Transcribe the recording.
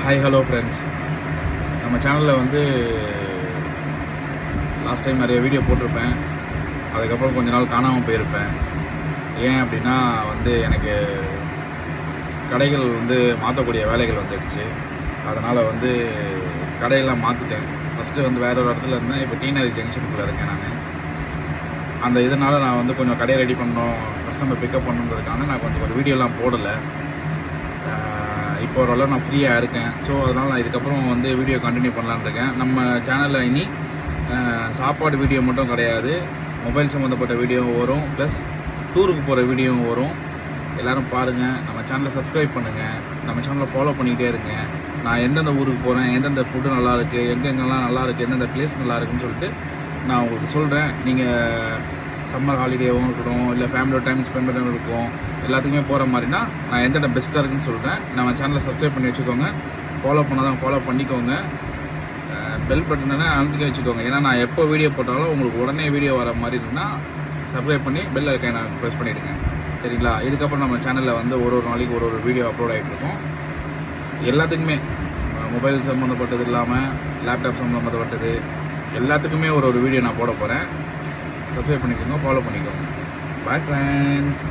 Hi hello friends. நம்ம சேனலில் வந்து லாஸ்ட் டைம் நிறைய வீடியோ போட்டிருப்பேன். அதுக்கப்புறம் கொஞ்ச நாள் காணாமல் போயிருப்பேன். ஏன் அப்படின்னா வந்து எனக்கு கடைகள் வந்து மாற்றக்கூடிய வேலைகள் வந்துடுச்சு. அதனால் வந்து கடையெல்லாம் மாற்றிட்டேன். ஃபஸ்ட்டு வந்து வேறு ஒரு இடத்துல இருந்தேன். இப்போ டீனரி ஜங்ஷனுக்குள்ளே இருக்கேன் நான். அந்த இதனால் நான் வந்து கொஞ்சம் கடையை ரெடி பண்ணணும், கஸ்டமர் பிக்கப் பண்ணுன்றதுக்காக நான் கொஞ்சம் ஒரு வீடியோலாம் போடலை. இப்போ ஓரளவு நான் ஃப்ரீயாக இருக்கேன். ஸோ அதனால் நான் இதுக்கப்புறம் வந்து வீடியோ கண்டினியூ பண்ணலான்னு இருக்கேன். நம்ம சேனலில் இனி சாப்பாடு வீடியோ மட்டும் கிடையாது, மொபைல் சம்மந்தப்பட்ட வீடியோவும் வரும், ப்ளஸ் டூருக்கு போகிற வீடியோவும் வரும். எல்லோரும் பாருங்கள், நம்ம சேனலை சப்ஸ்கிரைப் பண்ணுங்கள், நம்ம சேனலை ஃபாலோ பண்ணிக்கிட்டே இருங்க. நான் எந்தெந்த ஊருக்கு போகிறேன், எந்தெந்த ஃபுட்டு நல்லாயிருக்கு, எங்கெங்கெல்லாம் நல்லாயிருக்கு, எந்தெந்த பிளேஸ் நல்லா இருக்குன்னு சொல்லிட்டு நான் உங்களுக்கு சொல்கிறேன். நீங்கள் சம்மர் ஹாலிடேவும் இருக்கட்டும், இல்லை ஃபேமிலியோட டைம் ஸ்பெண்ட் பண்ணுறது இருக்கும், எல்லாத்துக்குமே போகிற மாதிரினா நான் எந்தெந்த பெஸ்ட்டாக இருக்குன்னு சொல்கிறேன். நம்ம சேனலை சப்ஸ்கிரைப் பண்ணி வச்சுக்கோங்க. ஃபாலோ பண்ணாதான் ஃபாலோ பண்ணிக்கோங்க. பெல் பட்டனை அழுத்திக்க வச்சுக்கோங்க. ஏன்னா நான் எப்போ வீடியோ போட்டாலும் உங்களுக்கு உடனே வீடியோ வர மாதிரி இருக்குன்னா சப்ஸ்கிரைப் பண்ணி பெல் ஐக்கானை ப்ரெஸ் பண்ணிவிடுங்க. சரிங்களா? இதுக்கப்புறம் நம்ம சேனலில் வந்து ஒரு நாளைக்கு ஒரு வீடியோ அப்லோட் ஆகிட்டு இருக்கோம். எல்லாத்துக்குமே மொபைல் சம்மந்தப்பட்டது இல்லாமல் லேப்டாப் சம்மந்தப்பட்டது எல்லாத்துக்குமே ஒரு வீடியோ நான் போட போகிறேன். சப்ஸ்கிரைப் பண்ணிக்கோங்க, ஃபாலோ பண்ணிக்கோங்க. Bye friends.